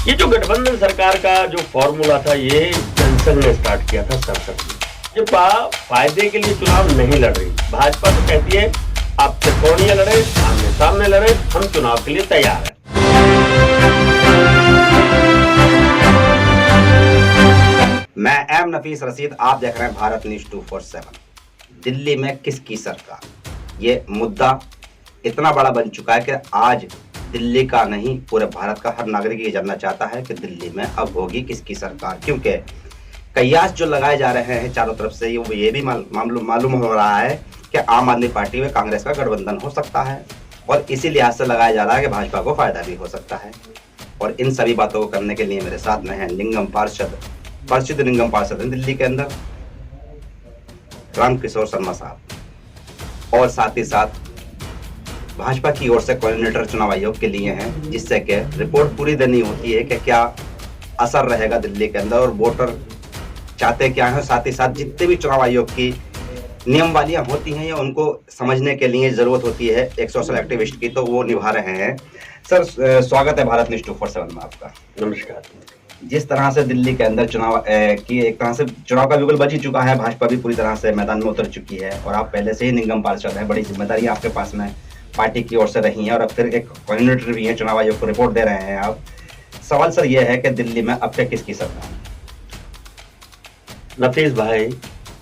ये जो गठबंधन सरकार का जो फॉर्मूला था, ये जनसंघ ने स्टार्ट किया था 67 में। भाजपा फायदे के लिए चुनाव नहीं लड़ रही। भाजपा तो कहती है आप त्रिकोणीय लड़े, आमने सामने लड़े, हम चुनाव के लिए तैयार हैं। मैं एम नफीस रशीद, आप देख रहे हैं भारत न्यूज 247। दिल्ली में किसकी सरकार, ये मुद्दा इतना बड़ा बन चुका है कि आज दिल्ली का नहीं पूरे भारत का हर नागरिक ये जानना चाहता है कि दिल्ली में अब होगी किसकी सरकार, क्योंकि कयास जो लगाए जा रहे हैं चारों तरफ से ये भी मालूम हो रहा है कि आम आदमी पार्टी में कांग्रेस का गठबंधन हो सकता है और इसी लिहाज से लगाया जा रहा है कि भाजपा को फायदा भी हो सकता है। और इन सभी बातों को करने के लिए मेरे साथ में है लिंगम पार्षद, परिचित लिंगम पार्षद हैं दिल्ली के अंदर, राम किशोर शर्मा साहब, और साथ ही साथ भाजपा की ओर से कोऑर्डिनेटर चुनाव आयोग के लिए हैं, जिससे कि रिपोर्ट पूरी देनी होती है कि क्या असर रहेगा दिल्ली के अंदर और वोटर चाहते क्या है। साथ ही साथ जितने भी चुनाव आयोग की नियमवालियां होती हैं या उनको समझने के लिए जरूरत होती है एक सोशल एक्टिविस्ट की, तो वो निभा रहे हैं। सर स्वागत है भारत न्यूज 247 में आपका। नमस्कार। जिस तरह से दिल्ली के अंदर चुनाव की एक तरह से चुनाव का बिगुल बज ही चुका है, भाजपा भी पूरी तरह से मैदान में उतर चुकी है और आप पहले से ही निगम पार्षद हैं, बड़ी जिम्मेदारी आपके पास में पार्टी की ओर से रही है और अब फिर एक कोऑर्डिनेटर भी है, चुनाव आयोग को रिपोर्ट दे रहे हैं आप। सवाल सर ये है कि दिल्ली में अब तक किसकी सरकार? नफीस भाई,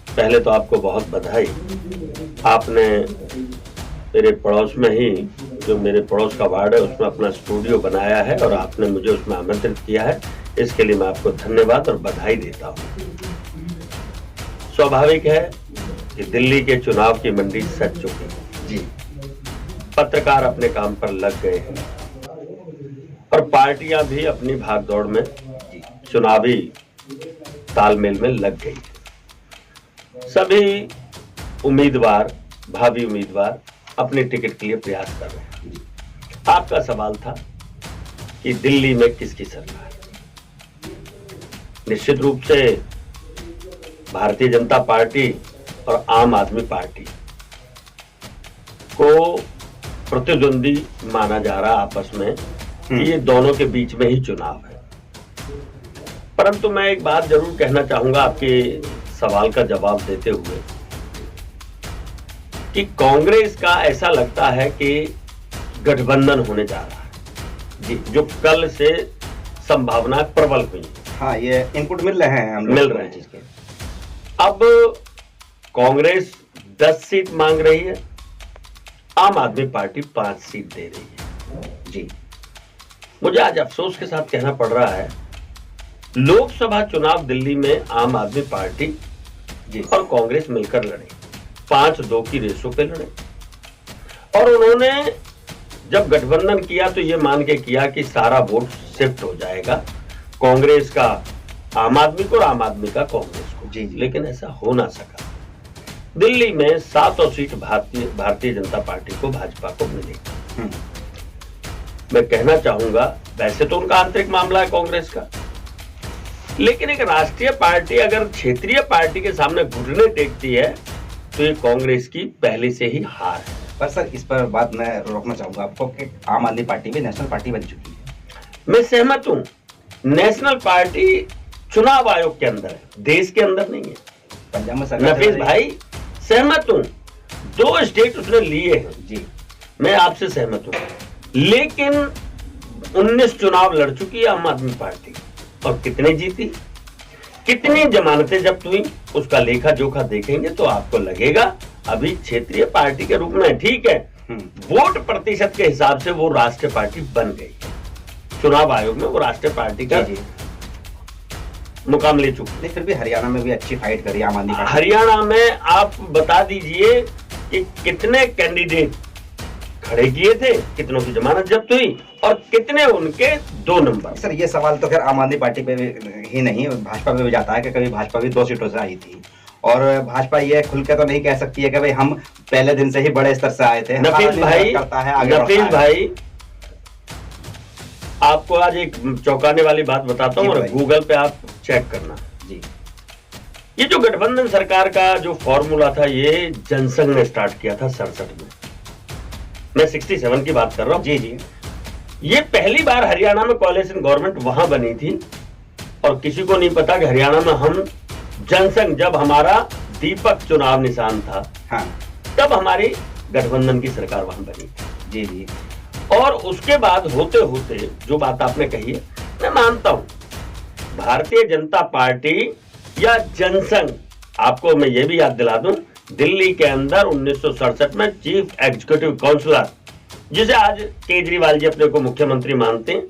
पहले तो आपको बहुत बधाई। आपने मेरे पड़ोस में ही, जो मेरे पड़ोस का वार्ड है, उसमें अपना स्टूडियो बनाया है और आपने मुझे उसमें आमंत्रित किया है। इसके लिए मैं आपको धन्यवाद और बधाई देता हूँ। स्वाभाविक है कि दिल्ली के चुनाव की मंडी सज चुकी है जी। पत्रकार अपने काम पर लग गए हैं और पार्टियां भी अपनी भागदौड़ में चुनावी तालमेल में लग गई। सभी उम्मीदवार, भावी उम्मीदवार अपने टिकट के लिए प्रयास कर रहे हैं। आपका सवाल था कि दिल्ली में किसकी सरकार? निश्चित रूप से भारतीय जनता पार्टी और आम आदमी पार्टी को प्रतिद्वंदी माना जा रहा आपस में कि ये दोनों के बीच में ही चुनाव है। परंतु मैं एक बात जरूर कहना चाहूंगा आपके सवाल का जवाब देते हुए कि कांग्रेस का ऐसा लगता है कि गठबंधन होने जा रहा है जी, जो कल से संभावना प्रबल हुई। हाँ, ये इनपुट मिल रहे हैं, हम मिल रहे हैं। अब कांग्रेस 10 सीट मांग रही है, आम आदमी पार्टी 5 सीट दे रही है जी। मुझे आज अफसोस के साथ कहना पड़ रहा है, लोकसभा चुनाव दिल्ली में आम आदमी पार्टी जी और कांग्रेस मिलकर लड़े, 5-2 की रेशो पे लड़े और उन्होंने जब गठबंधन किया तो ये मान के किया कि सारा वोट शिफ्ट हो जाएगा कांग्रेस का आम आदमी को और आम आदमी का कांग्रेस को जी। लेकिन ऐसा हो ना सका। दिल्ली में 7 सीट भारतीय जनता पार्टी को, भाजपा को मिलेगी। मैं कहना चाहूंगा, वैसे तो उनका आंतरिक मामला है कांग्रेस का, लेकिन एक राष्ट्रीय पार्टी अगर क्षेत्रीय पार्टी के सामने घुटने टेकती है तो ये कांग्रेस की पहले से ही हार है। पर सर इस पर बात मैं रोकना चाहूंगा आपको कि आम आदमी पार्टी भी नेशनल पार्टी बन चुकी है। मैं सहमत हूं, नेशनल पार्टी चुनाव आयोग के अंदर है, देश के अंदर नहीं है। पंजाब में नफीस भाई, सहमत हूं, 2 स्टेट उसने लिए हैं जी, मैं आपसे सहमत हूं, लेकिन 19 चुनाव लड़ चुकी है आम आदमी पार्टी और कितने जीती, कितनी जमानतें जब्त हुई, उसका लेखा जोखा देखेंगे तो आपको लगेगा अभी क्षेत्रीय पार्टी के रूप में ठीक है। वोट प्रतिशत के हिसाब से वो राष्ट्रीय पार्टी बन गई, चुनाव आयोग में वो राष्ट्रीय पार्टी का मुकाम ले चुकी। फिर भी हरियाणा में भी अच्छी फाइट करी आम आदमी पार्टी। हरियाणा में आप बता दीजिए कि कितने कैंडिडेट खड़े किए थे, कितनों की जमानत जब्त हुई और कितने उनके 2 नंबर। सर ये सवाल तो खैर आम आदमी पार्टी पे ही नहीं, भाजपा पे भी जाता है कि कभी भाजपा भी 2 सीटों से आई थी और भाजपा ये खुल के तो नहीं कह सकती है कि भाई हम पहले दिन से ही बड़े स्तर से आए थे। नफीस भाई, नफीस भाई, आपको आज एक चौंकाने वाली बात बताता हूँ और गूगल पे आप चेक करना जी। ये जो गठबंधन सरकार का जो फॉर्मूला था, ये जनसंघ ने स्टार्ट किया था 67 में। मैं 67 की बात कर रहा हूँ जी जी। ये पहली बार हरियाणा में कोalition गवर्नमेंट वहां बनी थी और किसी को नहीं पता कि हरियाणा में हम जनसंघ, जब हमारा दीपक चुनाव निशान था, हाँ तब हमारी गठबंधन की सरकार वहां बनी थी। जी जी। और उसके बाद होते होते जो बात आपने कही है, मैं मानता हूं भारतीय जनता पार्टी या जनसंघ, आपको मैं ये भी याद दिला दूं, दिल्ली के अंदर 1967 में चीफ एग्जीक्यूटिव काउंसिलर, जिसे आज केजरीवाल जी अपने को मुख्यमंत्री मानते हैं,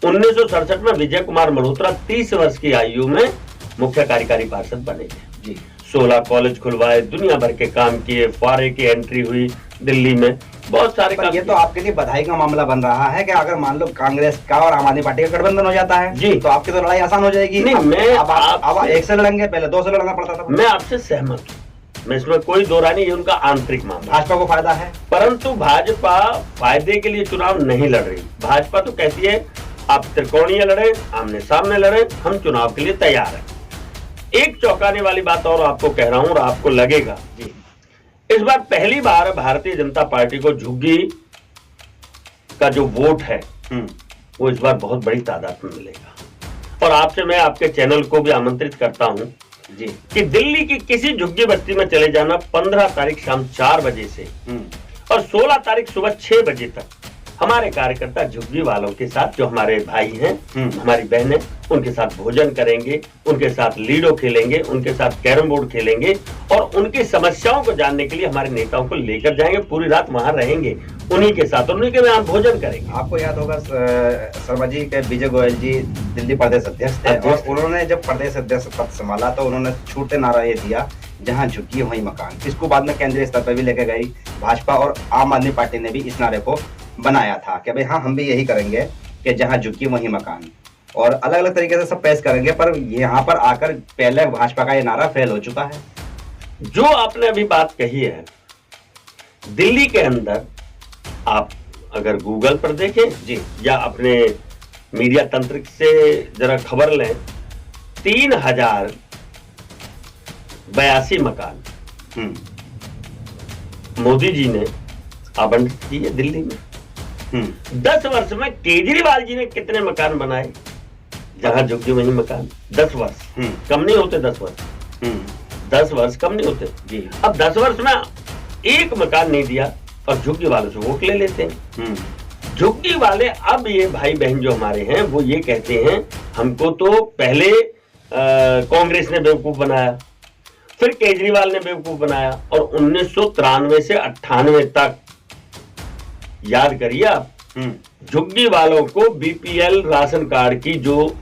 1967 में विजय कुमार मल्होत्रा 30 वर्ष की आयु में मुख्य कार्यकारी पार्षद बने थे जी। 16 कॉलेज खुलवाए, दुनिया भर के काम किए, फुआरे की एंट्री हुई दिल्ली में, बहुत सारे पर काम ये तो किए। आपके लिए बधाई का मामला बन रहा है कि अगर मान लो कांग्रेस का और आम आदमी पार्टी का गठबंधन हो जाता है जी, तो आपकी तो लड़ाई आसान हो जाएगी। नहीं, अब एक से लड़ेंगे, पहले दो से लड़ना पड़ता था। मैं आपसे सहमत हूँ, मैं इसमें कोई दो राय नहीं, ये उनका आंतरिक मामला है। भाजपा को फायदा है, परंतु भाजपा फायदे के लिए चुनाव नहीं लड़ रही। भाजपा तो कहती है आप त्रिकोणीय लड़े, आमने सामने लड़े, हम चुनाव के लिए तैयार हैं। एक चौंकाने वाली बात और आपको कह रहा हूं और आपको लगेगा जी, इस बार पहली बार भारतीय जनता पार्टी को झुग्गी का जो वोट है वो इस बार बहुत बड़ी तादाद में मिलेगा। और आपसे मैं आपके चैनल को भी आमंत्रित करता हूं जी कि दिल्ली की किसी झुग्गी बस्ती में चले जाना 15 तारीख शाम 4 बजे से और 16 तारीख सुबह 6 बजे तक हमारे कार्यकर्ता झुग्गी वालों के साथ, जो हमारे भाई हैं, हमारी बहनें, उनके साथ भोजन करेंगे, उनके साथ लूडो खेलेंगे, उनके साथ कैरम बोर्ड खेलेंगे और उनकी समस्याओं को जानने के लिए हमारे नेताओं को लेकर जाएंगे, पूरी रात वहां रहेंगे उन्हीं के साथ और उन्हीं के यहाँ भोजन करेंगे। आपको याद होगा शर्मा जी के विजय गोयल जी दिल्ली प्रदेश अध्यक्ष थे और उन्होंने जब प्रदेश अध्यक्ष पद संभाला तो उन्होंने छूटे नारा ये दिया, जहां झुकी वहीं मकान। इसको बाद में केंद्रीय स्तर पर भी लेके गई भाजपा और आम आदमी पार्टी ने भी इस नारे को बनाया था कि भाई हाँ हम भी यही करेंगे कि जहां झुकी वहीं मकान, और अलग अलग तरीके से सब पेश करेंगे। पर यहाँ पर आकर पहले भाजपा का ये नारा फेल हो चुका है। जो आपने अभी बात कही है, दिल्ली के अंदर आप अगर गूगल पर देखें जी या अपने मीडिया तंत्र से जरा खबर लें, 3082 मकान मोदी जी ने आवंटित किए दिल्ली में। 10 वर्ष में केजरीवाल जी ने कितने मकान बनाए जहां झुग्गी वहीं मकान? 10 वर्ष कम नहीं होते, 10 वर्ष 10 वर्ष कम नहीं होते जी। अब 10 वर्ष में एक मकान नहीं दिया और झुग्गी वालों से वोट ले लेते हैं। झुग्गी वाले अब ये भाई बहन जो हमारे हैं वो ये कहते हैं हमको तो पहले कांग्रेस ने बेवकूफ बनाया, फिर केजरीवाल ने बेवकूफ बनाया और 1993 से 98 तक याद करिए आप, झुग्गी वालों को बीपीएल राशन कार्ड की जो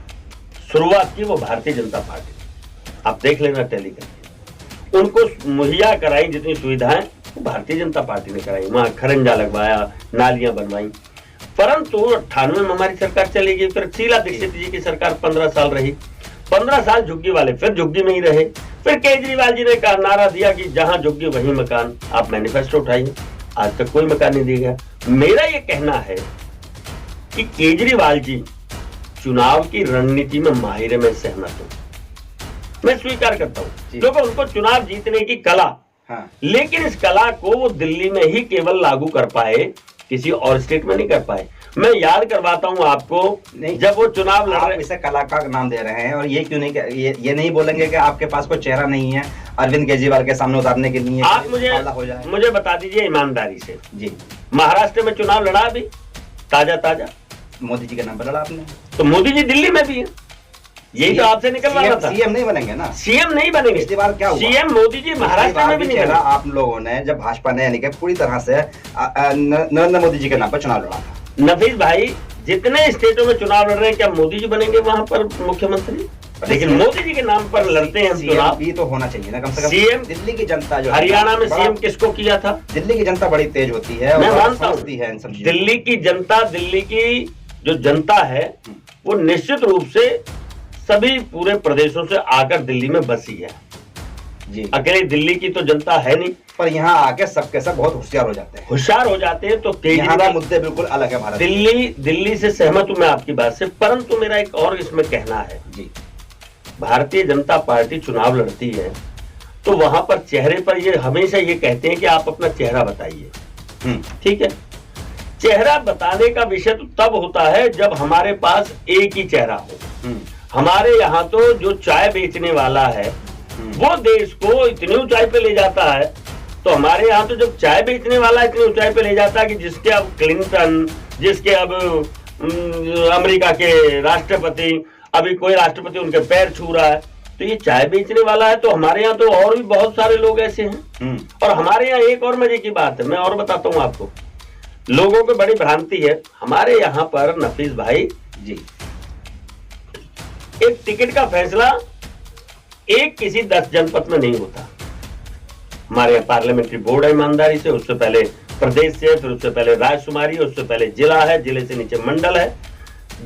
शुरुआत की वो भारतीय जनता पार्टी, आप देख लेना टेली करके, उनको मुहैया कराई जितनी सुविधाएं वो भारतीय जनता पार्टी ने कराई। वहां खरंजा लगवाया, नालियां बनवाई। परंतु 98 में हमारी सरकार चली गई, फिर शीला दीक्षित जी की सरकार 15 साल रही। 15 साल झुग्गी वाले फिर झुग्गी में ही रहे। फिर केजरीवाल जी ने कहा, नारा दिया कि जहां झुग्गी वहीं मकान, आप मैनिफेस्टो उठाइए। आज तक कोई मकान नहीं दिया गया। मेरा यह कहना है कि केजरीवाल जी चुनाव की रणनीति में माहिर है, मैं सहमत हूं, मैं स्वीकार करता हूं, क्योंकि उनको चुनाव जीतने की कला, हाँ। लेकिन इस कला को वो दिल्ली में ही केवल लागू कर पाए, किसी और स्टेट में नहीं कर पाए। मैं याद करवाता हूं आपको, जब वो चुनाव लड़ रहे, इसे कला का नाम दे रहे हैं और ये क्यों नहीं, ये नहीं बोलेंगे कि आपके पास कोई चेहरा नहीं है अरविंद केजरीवाल के सामने उतारने के लिए? आप मुझे बता दीजिए ईमानदारी से जी, महाराष्ट्र में चुनाव लड़ा अभी ताजा मोदी जी के नाम पर लड़ा आपने, तो मोदी जी दिल्ली में भी है, यही तो आपसे निकलवाना था। सीएम नहीं बनेंगे ना, सीएम नहीं बनेंगे। पिछली बार क्या हुआ, सीएम मोदी जी महाराष्ट्र में भी नहीं बना। आप लोगों ने जब भाजपा ने यानी कि पूरी तरह से नरेंद्र मोदी जी के नाम पर चुनाव लड़ा था। नफीस भाई, जितने स्टेटों में चुनाव लड़ रहे हैं, क्या मोदी जी बनेंगे वहां पर मुख्यमंत्री? लेकिन मोदी जी के नाम पर लड़ते हैं चुनाव, भी तो होना चाहिए ना कम से कम। सीएम दिल्ली की जनता जो हरियाणा में सीएम किसको किया था? दिल्ली की जनता बड़ी तेज होती है, मैं मानता हूं। दिल्ली की जनता, दिल्ली की जो जनता है वो निश्चित रूप से सभी पूरे प्रदेशों से आकर दिल्ली में बसी है जी। अकेले दिल्ली की तो जनता है नहीं, पर यहाँ आके सबके सब बहुत होशियार हो जाते हैं। तो केजरीवाल मुद्दे बिल्कुल अलग है। भारत दिल्ली से सहमत हूं मैं आपकी बात से, परंतु मेरा एक और इसमें कहना है जी, भारतीय जनता पार्टी चुनाव लड़ती है तो वहां पर चेहरे पर ये हमेशा ये कहते हैं कि आप अपना चेहरा बताइए, ठीक है। चेहरा बताने का विषय तो तब होता है जब हमारे पास एक ही चेहरा हो। हमारे यहाँ तो जो चाय बेचने वाला है वो देश को इतनी ऊंचाई पे ले जाता है, तो हमारे यहाँ तो जब चाय बेचने वाला इतनी ऊंचाई पे ले जाता है कि जिसके अब क्लिंटन, जिसके अब अमेरिका के राष्ट्रपति, अभी कोई राष्ट्रपति उनके पैर छू रहा है, तो ये चाय बेचने वाला है। तो हमारे यहाँ तो और भी बहुत सारे लोग ऐसे हैं। और हमारे यहाँ एक और मजे की बात है, मैं और बताता हूँ आपको, लोगों को बड़ी भ्रांति है। हमारे यहाँ पर नफीस भाई जी, एक टिकट का फैसला एक किसी 10 जनपद में नहीं होता। हमारे यहाँ पार्लियामेंट्री बोर्ड है ईमानदारी से, उससे पहले प्रदेश से, फिर उससे पहले राजकुमारी, उससे पहले जिला है, जिले से नीचे मंडल है।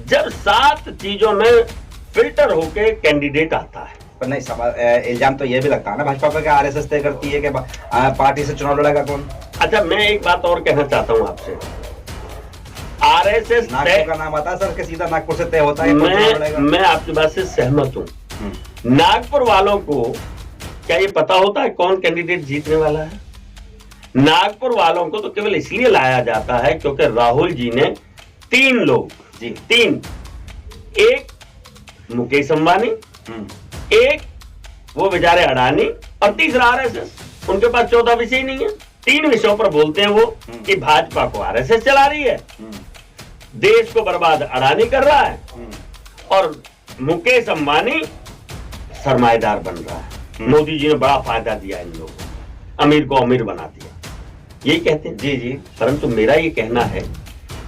जब 7 चीजों में फिल्टर होके कैंडिडेट आता है। पर नहीं, इल्जाम तो ये भी लगता है ना भाजपा पर कि आरएसएस तय करती है कि पार्टी से चुनाव लड़ेगा कौन। अच्छा, मैं एक बात और कहना चाहता हूं आपसे, आरएसएस नागपुर का नाम आता है सर कि सीधा नागपुर से तय होता है। मैं आपकी बात से सहमत हूं। नागपुर वालों को क्या ये पता होता है कौन कैंडिडेट जीतने वाला है? नागपुर वालों को तो केवल इसलिए लाया जाता है क्योंकि राहुल जी ने 3 लोग जी, 3, एक मुकेश अंबानी, एक वो बेचारे अडानी, और तीसरा आरएसएस। उनके पास 14 विषय नहीं है। 3 विषयों पर बोलते हैं वो कि भाजपा को आरएसएस चला रही है, देश को बर्बाद अडानी कर रहा है, और मुकेश अंबानी सरमाएदार बन रहा है। मोदी जी ने बड़ा फायदा दिया इन लोगों को, अमीर को अमीर बना दिया, यही कहते हैं। जी जी। परंतु मेरा ये कहना है,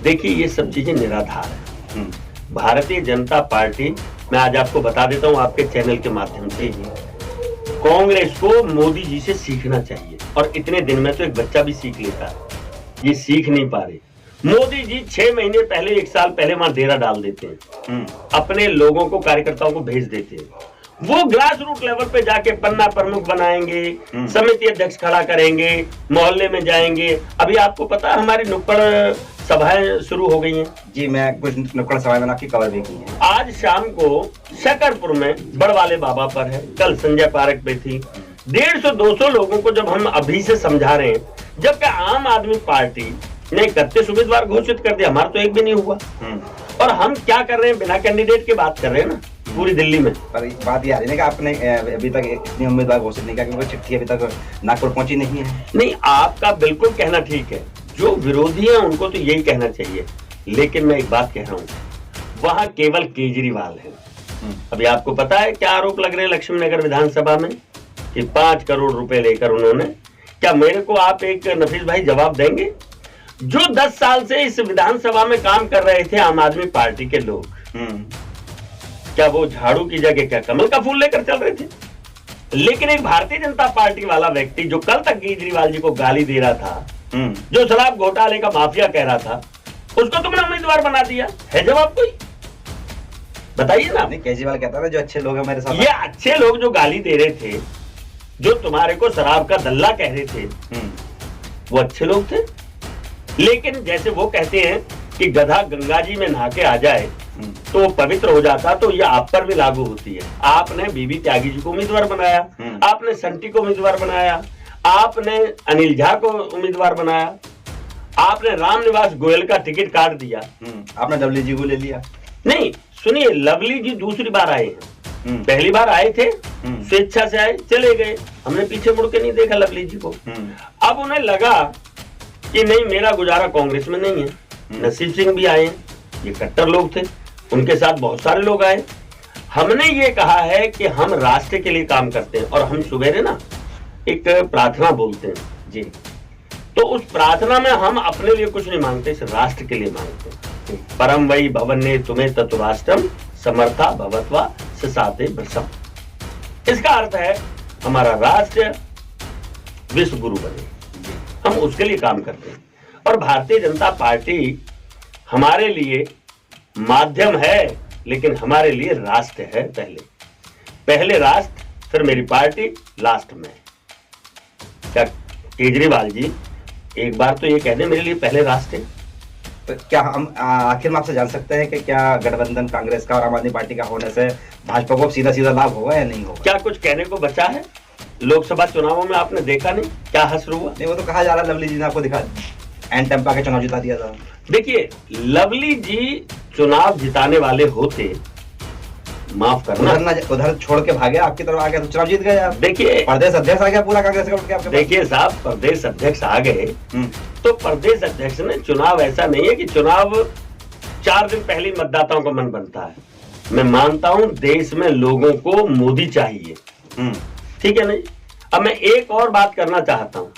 देखिए ये सब चीजें निराधार है। भारतीय जनता पार्टी, मैं आज आपको बता देता हूं आपके चैनल के माध्यम से ही, कांग्रेस को मोदी जी से सीखना चाहिए। और इतने दिन में तो एक बच्चा भी सीख लेता है, ये सीख नहीं पा रहे। मोदी जी 6 महीने पहले, 1 साल पहले वहां डेरा डाल देते हैं, अपने लोगों को, कार्यकर्ताओं को भेज देते हैं। वो ग्रास रूट लेवल पे जाके पन्ना प्रमुख बनाएंगे, समिति अध्यक्ष खड़ा करेंगे, मोहल्ले में जाएंगे। अभी आपको पता है हमारी नुक्कड़ सभाएं शुरू हो गई हैं। जी, मैं कुछ नुक्कड़ सभाएं में आपकी कवर भी की है। आज शाम को शकरपुर में बड़वाले बाबा पर है, कल संजय पार्क पे थी। 150-200 लोगों को जब हम अभी से समझा रहे हैं, जबकि आम आदमी पार्टी ने 31 उम्मीदवार घोषित कर दिया, हमारा तो एक भी नहीं हुआ। और हम क्या कर रहे हैं, बिना कैंडिडेट की बात कर रहे हैं ना पूरी दिल्ली में। पर बात ये आ रही है कि आपने अभी तक इतनी उम्मीदवार घोषित नहीं किया क्योंकि चिट्ठी अभी तक नागपुर पहुंची नहीं है। नहीं, आपका बिल्कुल कहना ठीक है। जो विरोधी हैं उनको तो यही कहना चाहिए, लेकिन मैं एक बात कह रहा हूँ, वहां केवल केजरीवाल है। अभी आपको पता है क्या आरोप लग रहे हैं लक्ष्मी नगर विधानसभा में कि 5 करोड़ रुपए लेकर उन्होंने, क्या मेरे को आप एक नफीस भाई जवाब देंगे? जो 10 साल से इस विधानसभा में काम कर रहे थे आम आदमी पार्टी के लोग, क्या वो झाड़ू की जगह क्या कमल का फूल लेकर चल रहे थे? लेकिन एक भारतीय जनता पार्टी वाला व्यक्ति जो कल तक केजरीवाल जी को गाली दे रहा था, जो शराब घोटाले का माफिया कह रहा था, उसको तुमने उम्मीदवार बना दिया। है जवाब कोई? बताइए ना। केजरीवाल कहता था जो अच्छे लोग हैं मेरे साथ, ये अच्छे लोग जो गाली दे रहे थे, जो तुम्हारे को शराब का दल्ला कह रहे थे, वो अच्छे लोग थे। लेकिन जैसे वो कहते हैं कि गधा गंगा जी में नहा के आ जाए तो वो पवित्र हो जाता, तो ये आप पर भी लागू होती है। आपने बीबी त्यागी जी को उम्मीदवार बनाया, आपने संटी को उम्मीदवार बनाया, आपने अनिल झा को उम्मीदवार बनाया, आपने रामनिवास गोयल का टिकट काट दिया, आपने लवली जी को ले लिया। नहीं सुनिए, लवली जी दूसरी बार आए हैं, पहली बार आए थे स्वेच्छा से आए, चले गए, हमने पीछे मुड़ के नहीं देखा लवली जी को। अब उन्हें लगा कि नहीं, मेरा गुजारा कांग्रेस में नहीं है। नसीब सिंह भी आए, ये कट्टर लोग थे, उनके साथ बहुत सारे लोग आए। हमने ये कहा है कि हम राष्ट्र के लिए काम करते हैं, और हम सुबह ना एक प्रार्थना बोलते हैं जी, तो उस प्रार्थना में हम अपने लिए कुछ नहीं मांगते, इस राष्ट्र के लिए मांगते हैं। परम वही भवन्ने तुम्हें तत्राष्ट्रम समर्था भवत्वा ससाते भ्रसम। इसका अर्थ है हमारा राष्ट्र विश्व गुरु बने, हम उसके लिए काम करते हैं। और भारतीय जनता पार्टी हमारे लिए माध्यम है, लेकिन हमारे लिए राष्ट्र है। पहले राष्ट्र, फिर मेरी पार्टी, लास्ट में। क्या केजरीवाल जी एक बार तो ये कहने मेरे लिए पहले राष्ट्र है? तो क्या हम आखिर में आपसे जान सकते हैं कि क्या गठबंधन कांग्रेस का और आम आदमी पार्टी का होने से भाजपा को सीधा सीधा लाभ होगा या नहीं होगा? क्या कुछ कहने को बचा है? लोकसभा चुनावों में आपने देखा नहीं क्या हश्र हुआ? नहीं, वो तो कहा जा रहा है, लवली जी ने आपको दिखा एंड टाइम पे आके चुनाव जिता दिया था। देखिए, लवली जी चुनाव जिताने वाले होते, माफ करना, उधर छोड़ के भागे, आपकी तरफ आ गया तो चुनाव जीत गए आप। देखिए प्रदेश अध्यक्ष आ गया पूरा कांग्रेस का उठ के आपके पास। देखिए साहब, प्रदेश अध्यक्ष आ गए तो प्रदेश अध्यक्ष ने चुनाव, ऐसा नहीं है कि चुनाव 4 दिन पहले मतदाताओं का मन बनता है। मैं मानता हूं देश में लोगों को मोदी चाहिए, ठीक है नहीं। अब मैं एक और बात करना चाहता हूं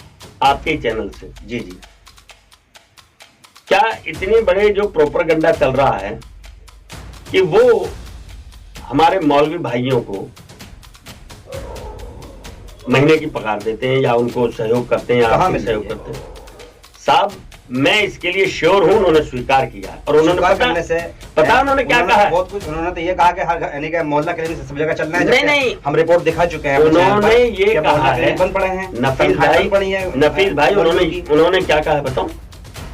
आपके चैनल से। जी जी। क्या इतनी बड़े जो प्रोपेगेंडा चल रहा है कि वो हमारे मौलवी भाइयों को महीने की पगार देते हैं या उनको सहयोग करते हैं या आर्थिक सहयोग करते हैं? साहब, मैं इसके लिए श्योर हूं, उन्होंने स्वीकार किया और उन्होंने पता उन्होंने क्या कहा है? बहुत कुछ उन्होंने तो ये कहा कि हर यानी कि मोहल्ला क्लिनिक सब जगह चलना है। नहीं, हम रिपोर्ट दिखा चुके हैं। उन्होंने ये कहा है, बंद पड़े हैं। नफीस भाई उन्होंने क्या कहा है बताऊं?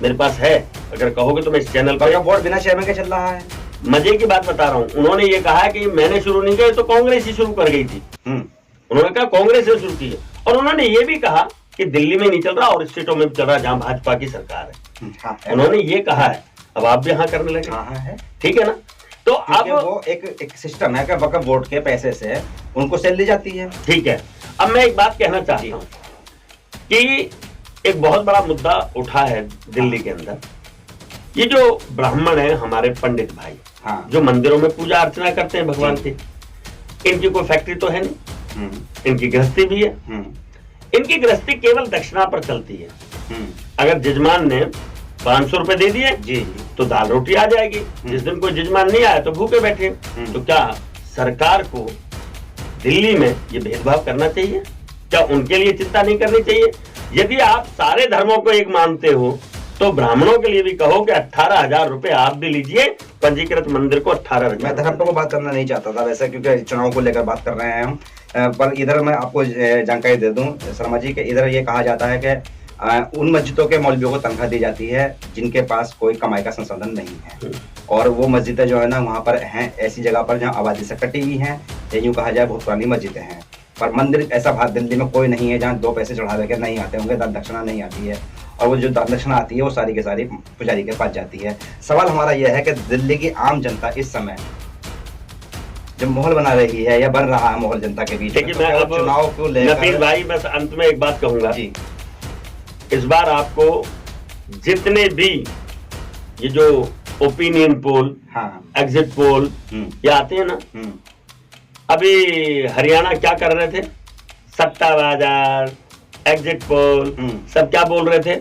मेरे पास है, अगर कहोगे तो मैं इस चैनल पर। बोर्ड बिना चेयरमैन के चल रहा है। मजे की बात बता रहा हूं। उन्होंने ये कहा कि मैंने शुरू नहीं किया, तो कांग्रेस ही शुरू कर गई थी। उन्होंने कहा कांग्रेस ने शुरू की है, और उन्होंने ये भी कहा कि दिल्ली में नहीं चल रहा और स्टेटों में चल रहा जहां भाजपा की सरकार है। उन्होंने ये कहा है, अब आप भी यहाँ करने लगे, ठीक है ना। तो अब वो एक सिस्टम है कि वक्फ बोर्ड के पैसे से उनको सेल दी जाती है, ठीक है। अब मैं एक बात कहना चाहता हूँ कि एक बहुत बड़ा मुद्दा उठा है दिल्ली के अंदर। ये जो ब्राह्मण है हमारे पंडित भाई, जो मंदिरों में पूजा अर्चना करते हैं भगवान की, इनकी कोई फैक्ट्री तो है नहीं, इनकी गृहस्थी भी है। इनकी गृहस्थी केवल दक्षिणा पर चलती है। अगर जजमान ने 500 रुपए दे दिए जी तो दाल रोटी आ जाएगी। जिस दिन कोई जजमान नहीं आया तो भूखे बैठे। तो क्या सरकार को दिल्ली में ये भेदभाव करना चाहिए? क्या उनके लिए चिंता नहीं करनी चाहिए? यदि आप सारे धर्मों को एक मानते हो तो ब्राह्मणों के लिए भी कहो कि 18,000 रुपए आप भी लीजिए, पंजीकृत मंदिर को 18,000। मैं धर्म को बात करना नहीं चाहता था वैसे, क्योंकि चुनाव को लेकर बात कर रहे हैं हम। पर इधर मैं आपको जानकारी दे दूं शर्मा जी के, इधर ये कहा जाता है कि उन मस्जिदों के मौलवियों को तनख्वाह दी जाती है जिनके पास कोई कमाई का संसाधन नहीं है, और वो मस्जिदें जो है ना वहाँ पर हैं ऐसी जगह पर जहाँ आबादी से कटी हुई हैं, यूँ कहा जाए बहुत पुरानी मस्जिदें हैं। पर मंदिर ऐसा भारत दिल्ली में कोई नहीं है जहाँ 2 पैसे चढ़ावे के नहीं आते होंगे, दान दक्षिणा नहीं आती है, और वो जो दान दक्षिणा आती है वो सारी की सारी पुजारी के पास जाती है। सवाल हमारा यह है कि दिल्ली की आम जनता इस समय जब माहौल बना रही है या बन रहा है माहौल जनता के बीच, देखिए मैं अब चुनाव को लेकर भाई मैं अंत में एक बात कहूंगा जी, इस बार आपको जितने भी ये जो ओपिनियन पोल, एग्जिट पोल ये आते हैं ना, अभी हरियाणा क्या कर रहे थे, सट्टा बाजार, एग्जिट पोल, सब क्या बोल रहे थे,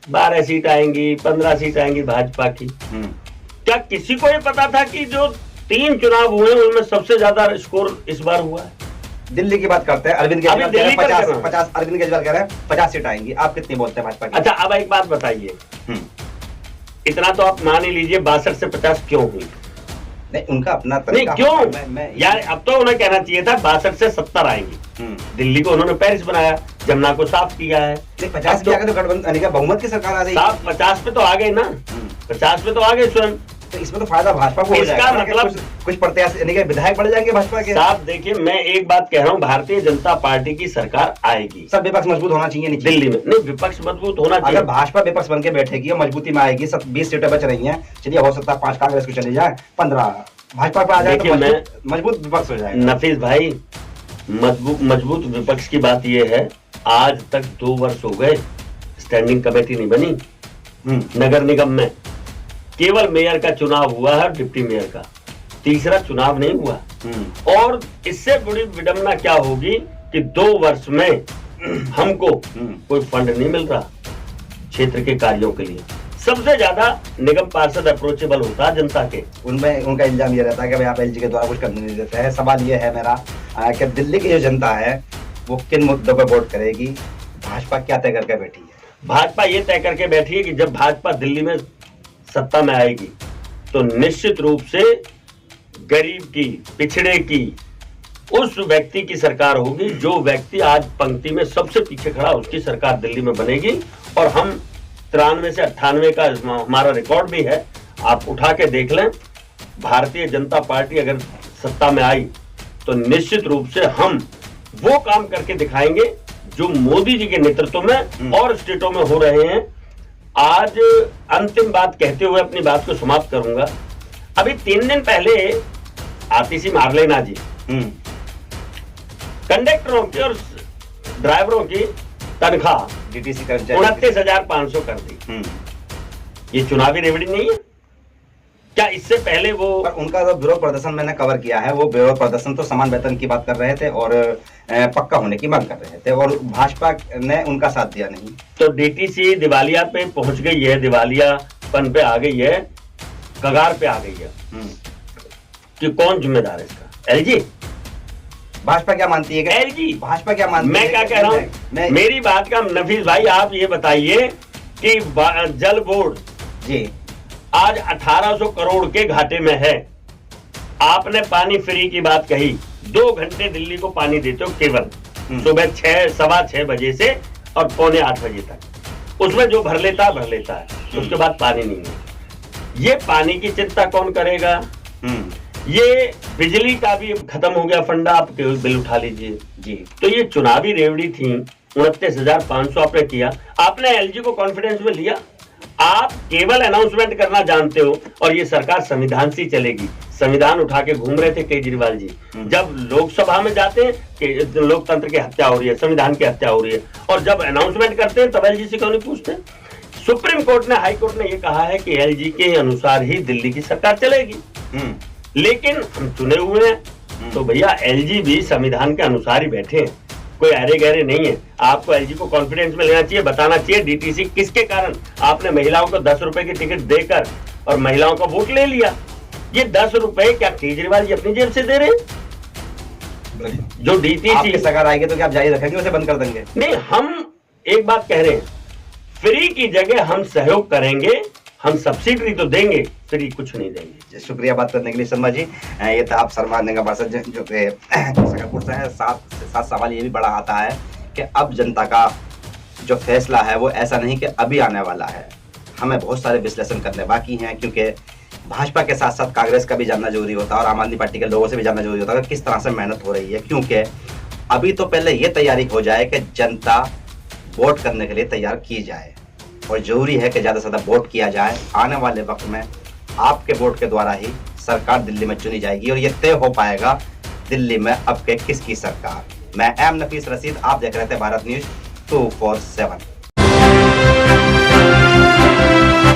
12 सीट आएंगी, 15 सीट आएंगी भाजपा की। क्या किसी को ये पता था कि जो 3 चुनाव हुए उनमें सबसे ज्यादा स्कोर इस बार हुआ है? दिल्ली की बात करते हैं, अरविंद केजरीवाल कह रहे हैं 50, अरविंद केजरीवाल कह रहे हैं 50 सीट आएंगी। आप कितनी बोलते हैं भाजपा की? अच्छा, अब एक बात बताइए, इतना तो आप मान ही लीजिए 62 से 50 क्यों हुई? नहीं, उनका अपना नहीं क्यों यार, अब तो उन्हें कहना चाहिए था 62 से 70 आएंगी। दिल्ली को उन्होंने पेरिस बनाया, जमुना को साफ किया है। 50 पे तो गठबंधन बहुमत की सरकार आ रही है। 50 पे तो आ गए ना, 50 पे तो आ गए स्वयं। तो इसमें तो फायदा भाजपा को हो जाएगा। इसका मतलब कुछ प्रत्याशी यानी कि विधायक बढ़ जाएंगे भाजपा के। साहब देखिए, मैं एक बात कह रहा हूँ, भारतीय जनता पार्टी की सरकार आएगी। सब विपक्ष मजबूत होना चाहिए नहीं दिल्ली में, नहीं विपक्ष मजबूत होना चाहिए। अगर भाजपा विपक्ष बन के बैठेगी और मजबूती में आएगी, 20 सीटें बच रही हैं, चलिए हो सकता है 5 कांग्रेस को चली जाए, 15 भाजपा पे आ जाए तो मजबूत विपक्ष हो जाएगा। नफीस भाई, मजबूत विपक्ष की बात यह है, आज तक 2 वर्ष हो गए स्टैंडिंग कमेटी नहीं बनी। नगर निगम में केवल मेयर का चुनाव हुआ है, डिप्टी मेयर का, तीसरा चुनाव नहीं हुआ। और इससे बड़ी विडंबना क्या होगी कि 2 वर्ष में हमको कोई फंड नहीं मिल रहा क्षेत्र के कार्यों के लिए। सबसे ज्यादा निगम पार्षद अप्रोचेबल होता है जनता के, उनमें उनका इल्जाम ये रहता है कि भाई आप एलजी के द्वारा कुछ करने नहीं देते हैं। सवाल ये है मेरा कि दिल्ली की जो जनता है वो किन मुद्दों पर वोट करेगी, भाजपा क्या तय करके बैठी है? भाजपा ये तय करके बैठी है कि जब भाजपा दिल्ली में सत्ता में आएगी तो निश्चित रूप से गरीब की, पिछड़े की, उस व्यक्ति की सरकार होगी जो व्यक्ति आज पंक्ति में सबसे पीछे खड़ा, उसकी सरकार दिल्ली में बनेगी। और हम 93 से 98 का हमारा रिकॉर्ड भी है, आप उठा के देख लें। भारतीय जनता पार्टी अगर सत्ता में आई तो निश्चित रूप से हम वो काम करके दिखाएंगे जो मोदी जी के नेतृत्व में और स्टेटों में हो रहे हैं। आज अंतिम बात कहते हुए अपनी बात को समाप्त करूंगा। अभी 3 दिन पहले आतिशी मारलेना जी कंडक्टरों की और ड्राइवरों की तनख्वाह डीटीसी 29,500 कर दी। ये चुनावी रेवड़ी नहीं है क्या? इससे पहले वो पर उनका जो विरोध प्रदर्शन मैंने कवर किया है, वो विरोध प्रदर्शन तो समान वेतन की बात कर रहे थे और पक्का होने की मांग कर रहे थे, और भाजपा ने उनका साथ दिया नहीं। तो डीटीसी दिवालिया पे पहुंच गई है, दिवालियापन पे आ गई है, कगार पे आ गई है। कि कौन जिम्मेदार है इसका? एलजी? भाजपा क्या मानती है? एलजी? भाजपा क्या मानती है? मैं क्या कह रहा हूँ, मेरी बात का नफीस भाई आप ये बताइए कि जल बोर्ड जी आज 1800 करोड़ के घाटे में है। आपने पानी फ्री की बात कही, 2 घंटे दिल्ली को पानी देते हो केवल, सुबह 6-6:15 बजे से और 7:45 बजे तक। उसमें जो भर लेता है, उसके बाद पानी नहीं है। ये पानी की चिंता कौन करेगा? ये बिजली का भी खत्म हो गया फंडा, आप बिल उठा लीजिए जी। तो ये चुनावी रेवड़ी थी। 29,500 आपने किया, आपने एलजी को कॉन्फिडेंस में लिया। आप केवल अनाउंसमेंट करना जानते हो और ये सरकार संविधान से चलेगी। संविधान उठा के घूम रहे थे केजरीवाल जी। जब लोकसभा में जाते हैं कि लोकतंत्र की हत्या हो रही है, संविधान की हत्या हो रही है, और जब अनाउंसमेंट करते हैं तब एलजी से क्यों नहीं पूछते? सुप्रीम कोर्ट ने, हाई कोर्ट ने ये कहा है कि एलजी के अनुसार ही दिल्ली की सरकार चलेगी। लेकिन हम चुने हुए हैं, तो भैया एलजी भी संविधान के अनुसार ही बैठे हैं, कोई अरे गहरे नहीं है। आपको एलजी को कॉन्फिडेंस में लेना चाहिए, बताना चाहिए डीटीसी किसके कारण आपने महिलाओं को 10 रुपए की टिकट देकर और महिलाओं का वोट ले लिया। ये 10 रुपए क्या केजरीवाल जी अपनी जेब से दे रहे हैं? जो डीटीसी सरकार आएगी तो क्या आप जारी रखेंगे, उसे बंद कर देंगे? नहीं, हम एक बात कह रहे हैं, फ्री की जगह हम सहयोग करेंगे, हम सब्सिडी तो देंगे, फ्री कुछ नहीं देंगे। शुक्रिया बात करने के लिए शर्मा जी। ये था आप शर्मा नेगा पार्षद जो कि सकलपुर से है। साथ सवाल ये भी बड़ा आता है कि अब जनता का जो फैसला है वो ऐसा नहीं कि अभी आने वाला है, हमें बहुत सारे विश्लेषण करने बाकी हैं, क्योंकि भाजपा के साथ साथ कांग्रेस का भी जानना जरूरी होता है और आम आदमी पार्टी के लोगों से भी जानना जरूरी होता है कि किस तरह से मेहनत हो रही है। क्योंकि अभी तो पहले ये तैयारी हो जाए कि जनता वोट करने के लिए तैयार की जाए, और जरूरी है कि ज़्यादा से ज़्यादा वोट किया जाए। आने वाले वक्त में आपके वोट के द्वारा ही सरकार दिल्ली में चुनी जाएगी और ये तय हो पाएगा दिल्ली में अब के किसकी सरकार। मैं एम नफीस रशीद, आप देख रहे थे भारत न्यूज 247।